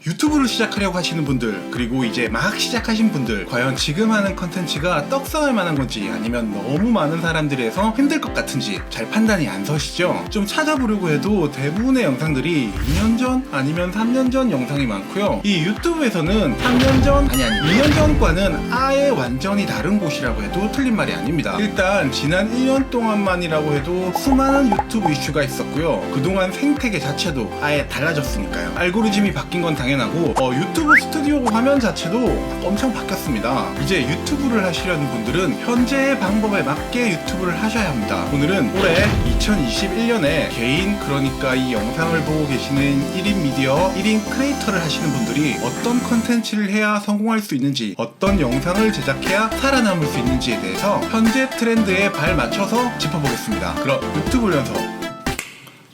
유튜브를 시작하려고 하시는 분들, 그리고 이제 막 시작하신 분들, 과연 지금 하는 컨텐츠가 떡상할 만한 건지 아니면 너무 많은 사람들에서 힘들 것 같은지 잘 판단이 안 서시죠? 좀 찾아보려고 해도 대부분의 영상들이 2년 전 아니면 3년 전 영상이 많고요. 이 유튜브에서는 3년 전, 2년 전과는 아예 완전히 다른 곳이라고 해도 틀린 말이 아닙니다. 일단 지난 1년 동안만이라고 해도 수많은 유튜브 이슈가 있었고요. 그동안 생태계 자체도 아예 달라졌으니까요. 알고리즘이 바뀐 건 당연하고 유튜브 스튜디오 화면 자체도 엄청 바뀌었습니다. 이제 유튜브를 하시려는 분들은 현재의 방법에 맞게 유튜브를 하셔야 합니다. 오늘은 올해 2021년에 개인, 그러니까 이 영상을 보고 계시는 1인 미디어, 1인 크리에이터를 하시는 분들이 어떤 컨텐츠를 해야 성공할 수 있는지, 어떤 영상을 제작해야 살아남을 수 있는지에 대해서 현재 트렌드에 발 맞춰서 짚어보겠습니다. 그럼 유튜브 연속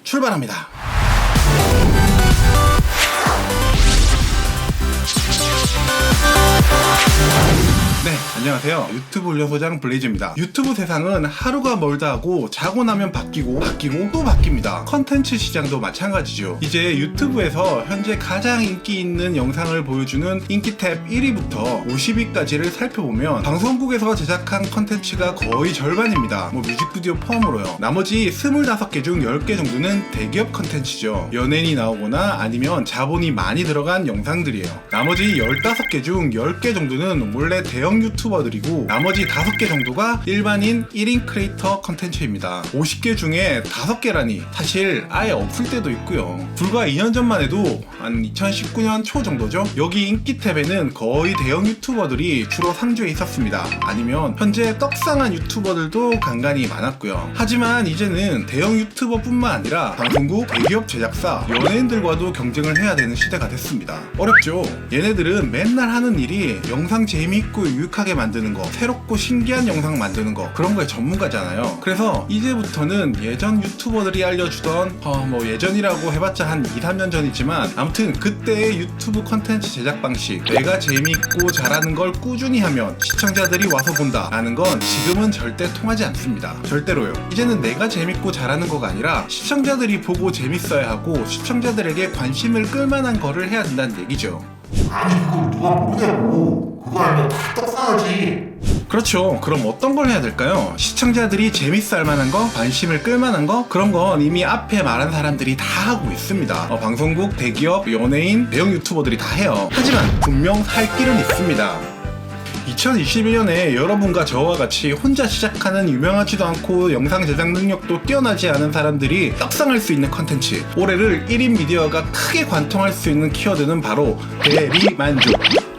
출발합니다. 네, 안녕하세요. 유튜브 훈련소장 블레이즈입니다. 유튜브 세상은 하루가 멀다 하고 자고 나면 바뀌고 또 바뀝니다. 컨텐츠 시장도 마찬가지죠. 이제 유튜브에서 현재 가장 인기 있는 영상을 보여주는 인기 탭 1위부터 50위까지를 살펴보면 방송국에서 제작한 컨텐츠가 거의 절반입니다. 뮤직비디오 포함으로요. 나머지 25개 중 10개 정도는 대기업 컨텐츠죠. 연예인이 나오거나 아니면 자본이 많이 들어간 영상들이에요. 나머지 15개 중 10개 정도는 원래 대형 유튜버들이고 나머지 5개 정도가 일반인 1인 크리에이터 컨텐츠입니다. 50개 중에 5개라니 사실 아예 없을 때도 있고요. 불과 2년 전만 해도 한 2019년 초 정도죠. 여기 인기 탭에는 거의 대형 유튜버들이 주로 상주해 있었습니다. 아니면 현재 떡상한 유튜버들도 간간히 많았고요. 하지만 이제는 대형 유튜버뿐만 아니라 방송국, 대기업 제작사, 연예인들과도 경쟁을 해야 되는 시대가 됐습니다. 어렵죠? 얘네들은 맨날 하는 일이 영상 재미있고 유익하게 만드는 거, 새롭고 신기한 영상 만드는 거, 그런 거에 전문가잖아요. 그래서 이제부터는 예전 유튜버들이 알려주던 예전이라고 해봤자 한 2-3년 전이지만 아무튼 그때의 유튜브 컨텐츠 제작 방식, 내가 재미있고 잘하는 걸 꾸준히 하면 시청자들이 와서 본다 라는 건 지금은 절대 통하지 않습니다. 절대로요. 이제는 내가 재밌고 잘하는 거가 아니라 시청자들이 보고 재밌어야 하고 시청자들에게 관심을 끌만한 거를 해야 된다는 얘기죠. 아니 그걸 누가 모르냐고. 그거 알면 다 떡상하지. 그렇죠. 그럼 어떤 걸 해야 될까요? 시청자들이 재밌어 할 만한 거, 관심을 끌 만한 거, 그런 건 이미 앞에 말한 사람들이 다 하고 있습니다. 방송국, 대기업, 연예인, 대형 유튜버들이 다 해요. 하지만 분명 살 길은 있습니다. 2021년에 여러분과 저와 같이 혼자 시작하는 유명하지도 않고 영상 제작 능력도 뛰어나지 않은 사람들이 떡상할 수 있는 컨텐츠, 올해를 1인 미디어가 크게 관통할 수 있는 키워드는 바로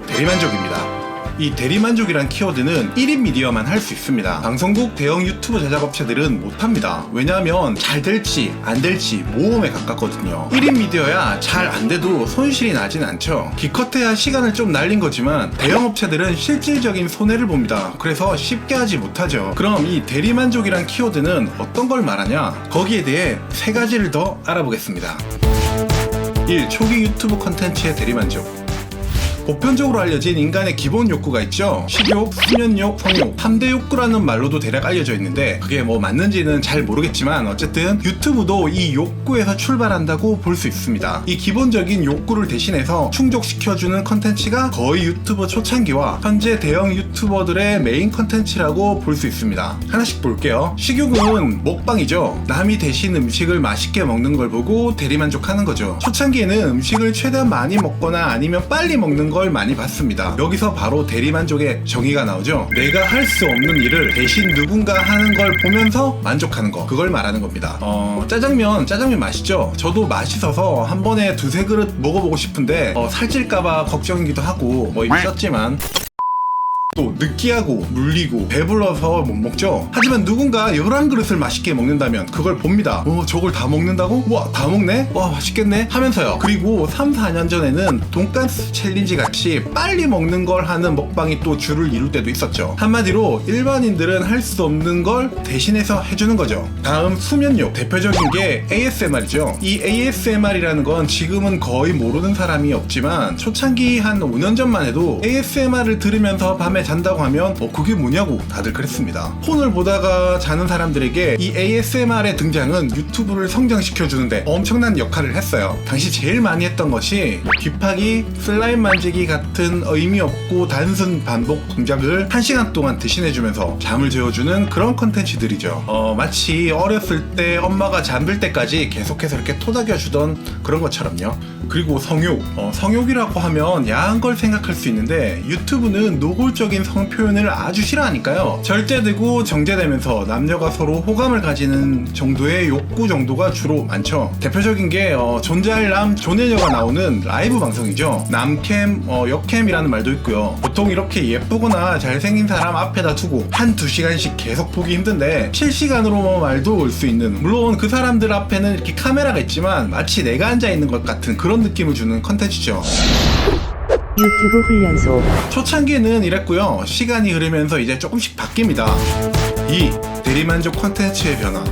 대리만족입니다. 이 대리만족이란 키워드는 1인 미디어만 할 수 있습니다. 방송국, 대형 유튜브 제작업체들은 못합니다. 왜냐하면 잘 될지 안 될지 모험에 가깝거든요. 1인 미디어야 잘 안 돼도 손실이 나진 않죠. 기껏해야 시간을 좀 날린 거지만 대형 업체들은 실질적인 손해를 봅니다. 그래서 쉽게 하지 못하죠. 그럼 이 대리만족이란 키워드는 어떤 걸 말하냐? 거기에 대해 3가지를 더 알아보겠습니다. 1. 초기 유튜브 컨텐츠의 대리만족. 보편적으로 알려진 인간의 기본 욕구가 있죠. 식욕, 수면욕, 성욕, 3대 욕구라는 말로도 대략 알려져 있는데 그게 맞는지는 잘 모르겠지만 어쨌든 유튜브도 이 욕구에서 출발한다고 볼 수 있습니다. 이 기본적인 욕구를 대신해서 충족시켜주는 컨텐츠가 거의 유튜브 초창기와 현재 대형 유튜버들의 메인 컨텐츠라고 볼 수 있습니다. 하나씩 볼게요. 식욕은 먹방이죠. 남이 대신 음식을 맛있게 먹는 걸 보고 대리만족하는 거죠. 초창기에는 음식을 최대한 많이 먹거나 아니면 빨리 먹는 걸 많이 봤습니다. 여기서 바로 대리만족의 정의가 나오죠. 내가 할 수 없는 일을 대신 누군가 하는 걸 보면서 만족하는 거, 그걸 말하는 겁니다. 짜장면 맛있죠? 저도 맛있어서 한 번에 2-3그릇 먹어보고 싶은데 살찔까봐 걱정이기도 하고 이미 썼지만 또 느끼하고 물리고 배불러서 못 먹죠. 하지만 누군가 11그릇을 맛있게 먹는다면 그걸 봅니다. 저걸 다 먹는다고? 와, 다 먹네? 와, 맛있겠네? 하면서요. 그리고 3-4년 전에는 돈가스 챌린지 같이 빨리 먹는 걸 하는 먹방이 또 줄을 이룰 때도 있었죠. 한마디로 일반인들은 할 수 없는 걸 대신해서 해주는 거죠. 다음, 수면욕. 대표적인 게 ASMR이죠. 이 ASMR이라는 건 지금은 거의 모르는 사람이 없지만 초창기 한 5년 전만 해도 ASMR을 들으면서 밤에 밤에 잔다고 하면 그게 뭐냐고 다들 그랬습니다. 폰을 보다가 자는 사람들에게 이 ASMR의 등장은 유튜브를 성장시켜주는데 엄청난 역할을 했어요. 당시 제일 많이 했던 것이 귓파기, 슬라임 만지기 같은 의미 없고 단순 반복 동작을 1시간 동안 대신해주면서 잠을 재워주는 그런 컨텐츠들이죠. 마치 어렸을 때 엄마가 잠들 때까지 계속해서 이렇게 토닥여주던 그런 것처럼요. 그리고 성욕. 성욕이라고 하면 야한 걸 생각할 수 있는데 유튜브는 노골적인 성 표현을 아주 싫어하니까요. 절제되고 정제되면서 남녀가 서로 호감을 가지는 정도의 욕구 정도가 주로 많죠. 대표적인 게 존잘남 존해녀가 나오는 라이브 방송이죠. 남캠, 역캠이라는 말도 있고요. 보통 이렇게 예쁘거나 잘생긴 사람 앞에다 두고 1-2시간씩 계속 보기 힘든데 실시간으로 말도 올 수 있는, 물론 그 사람들 앞에는 이렇게 카메라가 있지만 마치 내가 앉아있는 것 같은 그런 느낌을 주는 컨텐츠죠. 유튜브 훈련소. 초창기에는 이랬고요. 시간이 흐르면서 이제 조금씩 바뀝니다. 2. 대리만족 콘텐츠의 변화.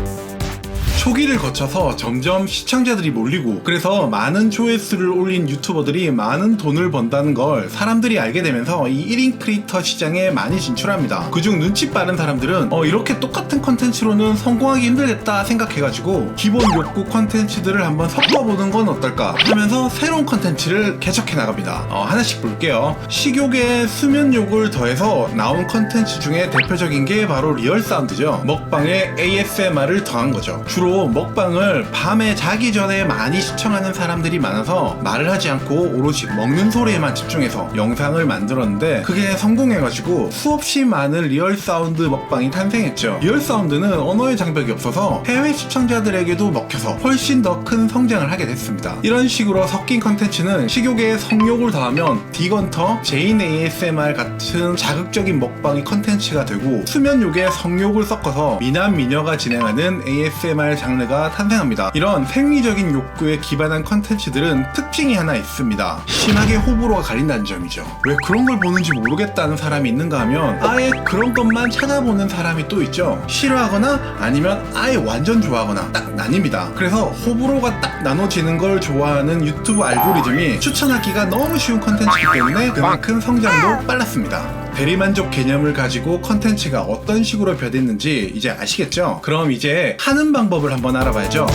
초기를 거쳐서 점점 시청자들이 몰리고, 그래서 많은 조회수를 올린 유튜버들이 많은 돈을 번다는 걸 사람들이 알게 되면서 이 1인 크리에이터 시장에 많이 진출합니다. 그중 눈치 빠른 사람들은 이렇게 똑같은 컨텐츠로는 성공하기 힘들겠다 생각해가지고 기본 욕구 컨텐츠들을 한번 섞어보는 건 어떨까 하면서 새로운 컨텐츠를 개척해 나갑니다. 하나씩 볼게요. 식욕에 수면욕을 더해서 나온 컨텐츠 중에 대표적인 게 바로 리얼 사운드죠. 먹방에 ASMR을 더한 거죠. 주로 먹방을 밤에 자기 전에 많이 시청하는 사람들이 많아서 말을 하지 않고 오롯이 먹는 소리에만 집중해서 영상을 만들었는데 그게 성공해가지고 수없이 많은 리얼 사운드 먹방이 탄생했죠. 리얼 사운드는 언어의 장벽이 없어서 해외 시청자들에게도 먹혀서 훨씬 더 큰 성장을 하게 됐습니다. 이런 식으로 섞인 컨텐츠는 식욕에 성욕을 더하면 디건터, 제인 ASMR 같은 자극적인 먹방이 컨텐츠가 되고, 수면욕에 성욕을 섞어서 미남 미녀가 진행하는 ASMR 장르가 탄생합니다. 이런 생리적인 욕구에 기반한 컨텐츠들은 특징이 하나 있습니다. 심하게 호불호가 갈린다는 점이죠. 왜 그런 걸 보는지 모르겠다는 사람이 있는가 하면 아예 그런 것만 찾아보는 사람이 또 있죠. 싫어하거나 아니면 아예 완전 좋아하거나 딱 나뉩니다. 그래서 호불호가 딱 나눠지는 걸 좋아하는 유튜브 알고리즘이 추천하기가 너무 쉬운 컨텐츠이기 때문에 그만큼 성장도 빨랐습니다. 대리만족 개념을 가지고 컨텐츠가 어떤 식으로 변했는지 이제 아시겠죠? 그럼 이제 하는 방법을 한번 알아봐야죠.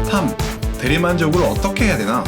3. 대리만족을 어떻게 해야 되나?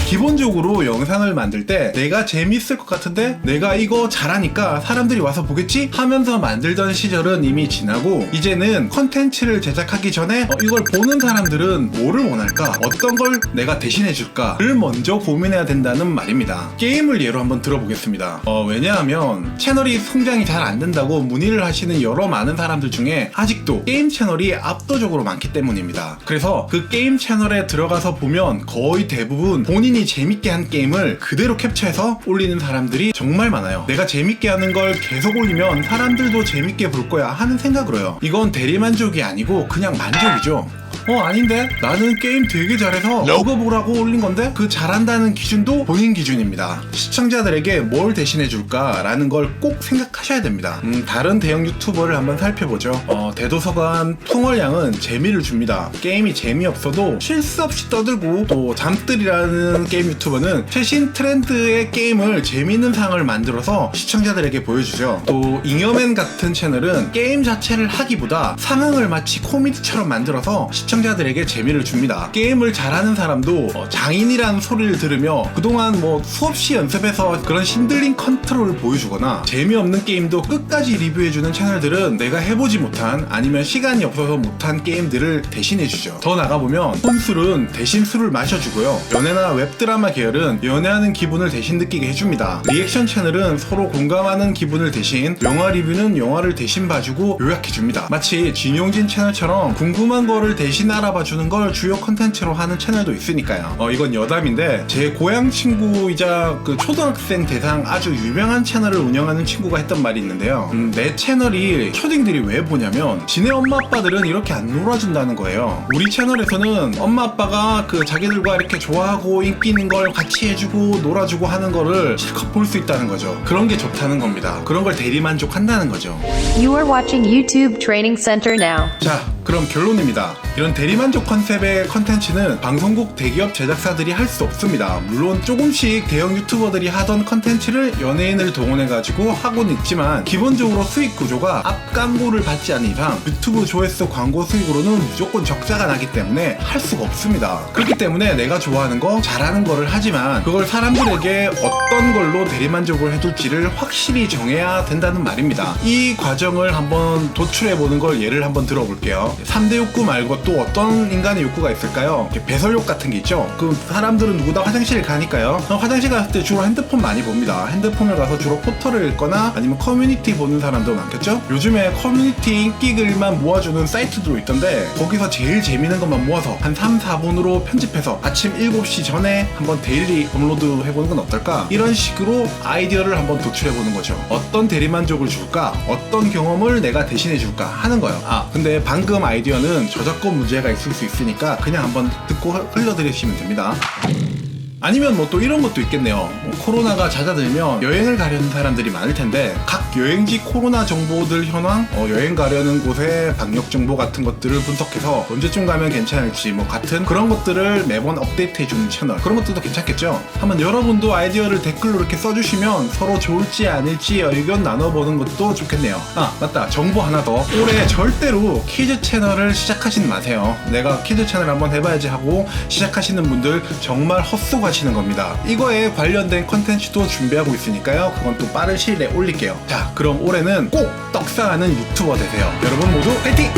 기본적으로 영상을 만들 때 내가 재밌을 것 같은데 내가 이거 잘하니까 사람들이 와서 보겠지? 하면서 만들던 시절은 이미 지나고, 이제는 컨텐츠를 제작하기 전에 이걸 보는 사람들은 뭐를 원할까? 어떤 걸 내가 대신해줄까?를 먼저 고민해야 된다는 말입니다. 게임을 예로 한번 들어보겠습니다. 왜냐하면 채널이 성장이 잘 안 된다고 문의를 하시는 여러 많은 사람들 중에 아직도 게임 채널이 압도적으로 많기 때문입니다. 그래서 그 게임 채널에 들어가서 보면 거의 대부분 본인이 재밌게 한 게임을 그대로 캡처해서 올리는 사람들이 정말 많아요. 내가 재밌게 하는 걸 계속 올리면 사람들도 재밌게 볼 거야 하는 생각으로 해요. 이건 대리만족이 아니고 그냥 만족이죠. 아닌데? 나는 게임 되게 잘해서 그거 보라고 올린 건데? 그 잘한다는 기준도 본인 기준입니다. 시청자들에게 뭘 대신해줄까? 라는 걸 꼭 생각하셔야 됩니다. 다른 대형 유튜버를 한번 살펴보죠. 대도서관 풍월양은 재미를 줍니다. 게임이 재미없어도 쉴 수 없이 떠들고, 또 잠들이라는 게임 유튜버는 최신 트렌드의 게임을 재미있는 상을 만들어서 시청자들에게 보여주죠. 또 잉여맨 같은 채널은 게임 자체를 하기보다 상황을 마치 코미디처럼 만들어서 시청자들에게 재미를 줍니다. 게임을 잘하는 사람도 장인이라는 소리를 들으며 그동안 수없이 연습해서 그런 신들린 컨트롤을 보여주거나, 재미없는 게임도 끝까지 리뷰해주는 채널들은 내가 해보지 못한, 아니면 시간이 없어서 못한 게임들을 대신해주죠. 더 나가보면 혼술은 대신 술을 마셔주고요. 연애나 웹드라마 계열은 연애하는 기분을 대신 느끼게 해줍니다. 리액션 채널은 서로 공감하는 기분을 대신, 영화 리뷰는 영화를 대신 봐주고 요약해줍니다. 마치 진용진 채널처럼 궁금한 거를 대신 알아봐주는 걸 주요 컨텐츠로 하는 채널도 있으니까요. 이건 여담인데, 제 고향 친구이자 그 초등학생 대상 아주 유명한 채널을 운영하는 친구가 했던 말이 있는데요. 내 채널이 초딩들이 왜 보냐면 지네 엄마 아빠들은 이렇게 안 놀아준다는 거예요. 우리 채널에서는 엄마 아빠가 그 자기들과 이렇게 좋아하고 인기 있는 걸 같이 해주고 놀아주고 하는 거를 실컷 볼 수 있다는 거죠. 그런 게 좋다는 겁니다. 그런 걸 대리만족한다는 거죠. You are watching YouTube Training Center now. 자, 그럼 결론입니다. 이런 대리만족 컨셉의 컨텐츠는 방송국 대기업 제작사들이 할 수 없습니다. 물론 조금씩 대형 유튜버들이 하던 컨텐츠를 연예인을 동원해가지고 하고는 있지만 기본적으로 수익 구조가 앞 광고를 받지 않는 이상 유튜브 조회수 광고 수익으로는 무조건 적자가 나기 때문에 할 수가 없습니다. 그렇기 때문에 내가 좋아하는 거 잘하는 거를 하지만 그걸 사람들에게 어떤 걸로 대리만족을 해둘지를 확실히 정해야 된다는 말입니다. 이 과정을 한번 도출해보는 걸 예를 한번 들어볼게요. 3대 욕구 말고 또 어떤 인간의 욕구가 있을까요? 배설욕 같은 게 있죠. 그 사람들은 누구 다 화장실을 가니까요. 화장실 갔을 때 주로 핸드폰 많이 봅니다. 핸드폰을 가서 주로 포털을 읽거나 아니면 커뮤니티 보는 사람도 많겠죠. 요즘에 커뮤니티 인기글만 모아주는 사이트도 있던데 거기서 제일 재밌는 것만 모아서 한 3, 4분으로 편집해서 아침 7시 전에 한번 데일리 업로드 해보는 건 어떨까? 이런 식으로 아이디어를 한번 도출해보는 거죠. 어떤 대리만족을 줄까? 어떤 경험을 내가 대신해 줄까? 하는 거예요. 근데 방금 아이디어는 저작권 문제가 있을 수 있으니까 그냥 한번 듣고 흘려드리시면 됩니다. 아니면 뭐 또 이런 것도 있겠네요. 코로나가 잦아들면 여행을 가려는 사람들이 많을 텐데 각 여행지 코로나 정보들 현황, 여행 가려는 곳의 방역 정보 같은 것들을 분석해서 언제쯤 가면 괜찮을지 뭐 같은 그런 것들을 매번 업데이트해주는 채널, 그런 것들도 괜찮겠죠. 한번 여러분도 아이디어를 댓글로 이렇게 써주시면 서로 좋을지 아닐지 의견 나눠보는 것도 좋겠네요. 맞다, 정보 하나 더. 올해 절대로 키즈 채널을 시작하진 마세요. 내가 키즈 채널 한번 해봐야지 하고 시작하시는 분들 정말 헛수고하시는 겁니다. 이거에 관련된 컨텐츠도 준비하고 있으니까요. 그건 또 빠른 시일 내에 올릴게요. 자, 그럼 올해는 꼭 떡상하는 유튜버 되세요. 여러분 모두 파이팅!